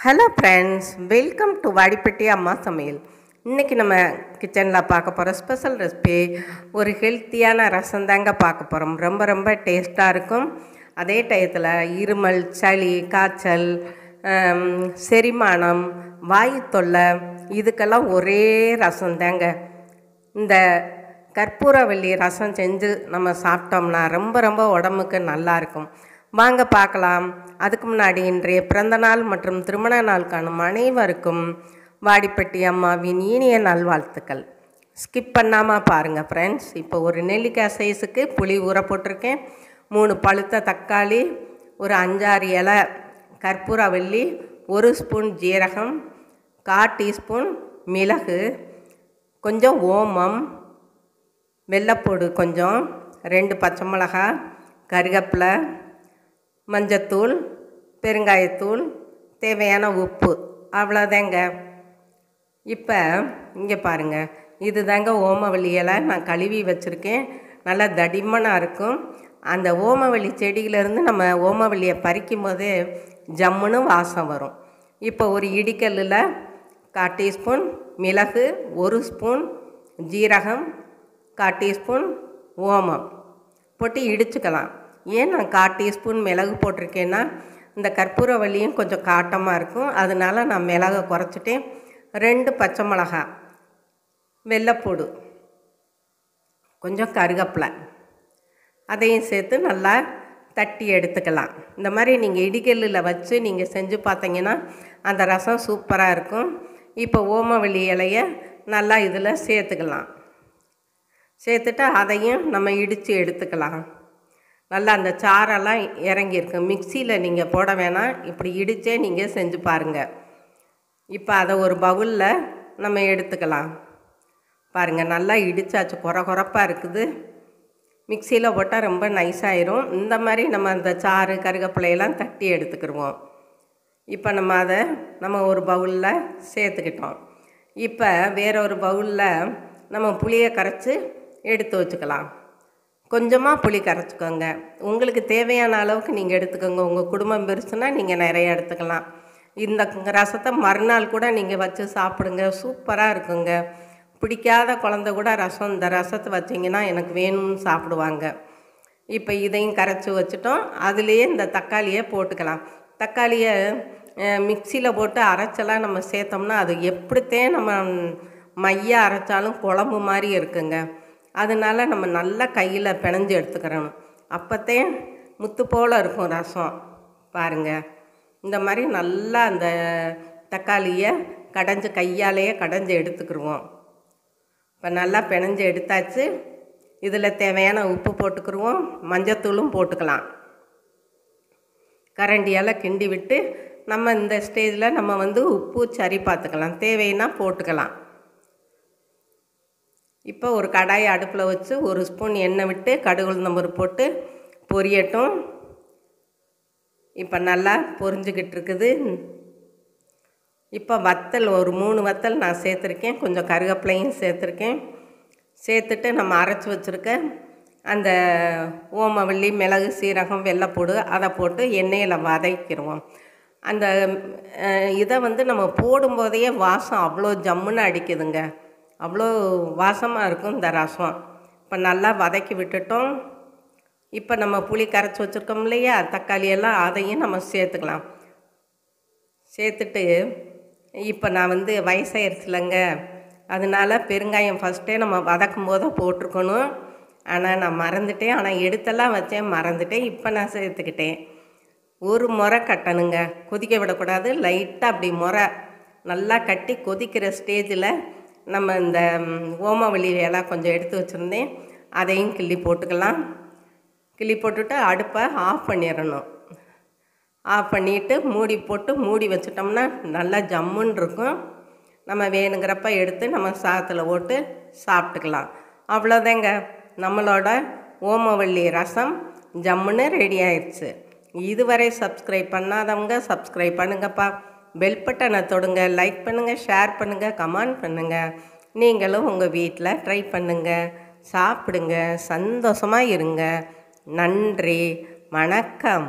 Hello friends, welcome to Vadipatti அம்மா சமையல். இன்றைக்கி நம்ம கிச்சனில் பார்க்க போகிற ஸ்பெஷல் ரெசிபி ஒரு ஹெல்த்தியான ரசம் தாங்க பார்க்க போகிறோம். ரொம்ப ரொம்ப டேஸ்ட்டாக இருக்கும். அதே டயத்தில் இருமல், சளி, காய்ச்சல், செரிமானம், வாயு தொல்லை இதுக்கெல்லாம் ஒரே ரசம் தாங்க. இந்த கற்பூரவள்ளி ரசம் செஞ்சு நம்ம சாப்பிட்டோம்னா ரொம்ப ரொம்ப உடம்புக்கு நல்லாயிருக்கும். வாங்க பார்க்கலாம். அதுக்கு முன்னாடி இன்றைய பிறந்தநாள் மற்றும் திருமண நாள் காணும் அனைவருக்கும் வாடிப்பட்டி அம்மாவின் இனிய நல்வாழ்த்துக்கள். ஸ்கிப் பண்ணாமல் பாருங்கள் ஃப்ரெண்ட்ஸ். இப்போ ஒரு நெல்லிக்காய் சைஸுக்கு புளி ஊற போட்டிருக்கேன். 3 பழுத்த தக்காளி, ஒரு 5-6 இலை கற்பூரவள்ளி, 1 ஸ்பூன் ஜீரகம், 1/4 டீஸ்பூன் மிளகு, கொஞ்சம் ஓமம், வெள்ளைப்பூடு கொஞ்சம், 2 பச்சை மிளகாய், கருவேப்பிலை, மஞ்சத்தூள், பெருங்காயத்தூள், தேவையான உப்பு, அவ்வளோதாங்க. இப்போ இங்கே பாருங்கள், இது தாங்க ஓமவல்லி இலை. நான் கழுவி வச்சுருக்கேன். நல்லா தடிமனாக இருக்கும். அந்த ஓமவல்லி செடியிலேருந்து நம்ம ஓமவல்லியை பறிக்கும் போதே ஜம்முன்னு வாசம் வரும். இப்போ ஒரு இடிக்கல்லில் 1/4 டீஸ்பூன் மிளகு, 1 ஸ்பூன் ஜீரகம், 1/4 டீஸ்பூன் ஓமம் போட்டு இடிச்சுக்கலாம். ஏன் நான் 1/4 டீஸ்பூன் மிளகு போட்டிருக்கேன்னா, இந்த கற்பூரவள்ளியும் கொஞ்சம் காட்டமாக இருக்கும். அதனால நான் மிளகை குறைச்சிட்டேன். 2 பச்சை மிளகாய், வெள்ளைப்பூடு, கொஞ்சம் கருவேப்பிலை, அதையும் சேர்த்து நல்லா தட்டி எடுத்துக்கலாம். இந்த மாதிரி நீங்கள் இடிகல்லில் வச்சு நீங்கள் செஞ்சு பார்த்தீங்கன்னா அந்த ரசம் சூப்பராக இருக்கும். இப்போ ஓமவல்லி இலையை நல்லா இதில் சேர்த்துக்கலாம். சேர்த்துட்டு அதையும் நம்ம இடித்து எடுத்துக்கலாம். நல்லா அந்த சாரெல்லாம் இறங்கியிருக்கு. மிக்சியில் நீங்கள் போட வேணாம், இப்படி இடித்தே நீங்கள் செஞ்சு பாருங்கள். இப்போ அதை ஒரு பவுலில் நம்ம எடுத்துக்கலாம். பாருங்கள், நல்லா இடித்தாச்சு, குறப்பாக இருக்குது. மிக்சியில் போட்டால் ரொம்ப நைஸாயிரும். இந்த மாதிரி நம்ம அந்த சாறு கருவேப்பிலையெல்லாம் தட்டி எடுத்துக்கிடுவோம். இப்போ நம்ம ஒரு பவுலில் சேர்த்துக்கிட்டோம். இப்போ வேறொரு பவுலில் நம்ம புளியை கரைச்சி எடுத்து வச்சுக்கலாம். கொஞ்சமாக புளி கரைச்சிக்கோங்க. உங்களுக்கு தேவையான அளவுக்கு நீங்கள் எடுத்துக்கோங்க. உங்கள் குடும்பம் பெருசுன்னா நீங்கள் நிறைய எடுத்துக்கலாம். இந்த ரசத்தை மறுநாள் கூட நீங்கள் வச்சு சாப்பிடுங்க, சூப்பராக இருக்குங்க. பிடிக்காத குழந்த கூட இந்த ரசத்தை வச்சிங்கன்னா எனக்கு வேணும்னு சாப்பிடுவாங்க. இப்போ இதையும் கரைச்சி வச்சுட்டோம். அதுலேயே இந்த தக்காளியை போட்டுக்கலாம். தக்காளியை மிக்சியில் போட்டு அரைச்செல்லாம் நம்ம சேர்த்தோம்னா அது எப்படித்தான் நம்ம மையாக அரைச்சாலும் குழம்பு மாதிரி இருக்குங்க. அதனால நம்ம நல்லா கையில் பிணைஞ்சு எடுத்துக்கிறணும். அப்போத்தே முத்து போல் இருக்கும் ரசம். பாருங்கள், இந்த மாதிரி நல்லா அந்த தக்காளியை கையாலேயே கடைஞ்சி எடுத்துக்கிடுவோம். இப்போ நல்லா பிணைஞ்சு எடுத்தாச்சு. இதில் தேவையான உப்பு போட்டுக்கிடுவோம். மஞ்சத்தூளும் போட்டுக்கலாம். கரண்டியால் கிண்டி விட்டு நம்ம இந்த ஸ்டேஜில் நம்ம உப்பு சரி பார்த்துக்கலாம். தேவைன்னா போட்டுக்கலாம். இப்போ ஒரு கடாயை அடுப்பில் வச்சு 1 ஸ்பூன் எண்ணெய் விட்டு கடுகு உளுந்தம்பருப்பு போட்டு பொரியட்டும். இப்போ நல்லா பொரிஞ்சுக்கிட்டு இருக்குது. இப்போ வத்தல் ஒரு 3 வத்தல் நான் சேர்த்துருக்கேன். கொஞ்சம் கருவேப்பிலையும் சேர்த்துருக்கேன். சேர்த்துட்டு நம்ம அரைச்சி வச்சுருக்க அந்த ஓமவல்லி, மிளகு, சீரகம், வெள்ளைப்பூடு அதை போட்டு எண்ணெயில் வதக்கிடுவோம். அந்த இதை நம்ம போடும்போதையே வாசம் அவ்வளோ ஜம்முன்னு அடிக்குதுங்க. அவ்வளோ வாசமாக இருக்கும் இந்த ரசம். இப்போ நல்லா வதக்கி விட்டுட்டோம். இப்போ நம்ம புளி கரைச்சி வச்சுருக்கோம் இல்லையா, தக்காளியெல்லாம் அதையும் நம்ம சேர்த்துக்கலாம். சேர்த்துட்டு இப்போ நான் வயசாயிருச்சுலங்க, அதனால பெருங்காயம் ஃபஸ்ட்டே நம்ம வதக்கும் போது போட்டிருக்கணும். ஆனால் நான் மறந்துட்டேன். ஆனால் எடுத்தெல்லாம் வச்சேன், மறந்துட்டேன். இப்போ நான் சேர்த்துக்கிட்டேன். ஒரு முறை கட்டணுங்க, கொதிக்க விடக்கூடாது. லைட்டாக அப்படி முறை நல்லா கட்டி கொதிக்கிற ஸ்டேஜில் நம்ம இந்த ஓமவல்லி எல்லாம் கொஞ்சம் எடுத்து வச்சுருந்தேன், அதையும் கிள்ளி போட்டுக்கலாம். கிள்ளி போட்டுட்டு அடுப்பை ஆஃப் பண்ணிடணும். ஆஃப் பண்ணிவிட்டு மூடி போட்டு மூடி வச்சிட்டோம்னா நல்லா ஜம்முன்னு இருக்கும். நம்ம வேணுங்கிறப்ப எடுத்து நம்ம சாதத்தில் போட்டு சாப்பிட்டுக்கலாம். அவ்வளோதாங்க, நம்மளோட ஓமவல்லி ரசம் ஜம்முன்னு ரெடி ஆயிடுச்சு. இதுவரை சப்ஸ்கிரைப் பண்ணாதவங்க சப்ஸ்கிரைப் பண்ணுங்கப்பா. பெல் பட்டனை தொடுங்க, லைக் பண்ணுங்கள், ஷேர் பண்ணுங்கள், கமெண்ட் பண்ணுங்கள். நீங்களும் உங்கள் வீட்டில் ட்ரை பண்ணுங்கள், சாப்பிடுங்க, சந்தோஷமாக இருங்க. நன்றி, வணக்கம்.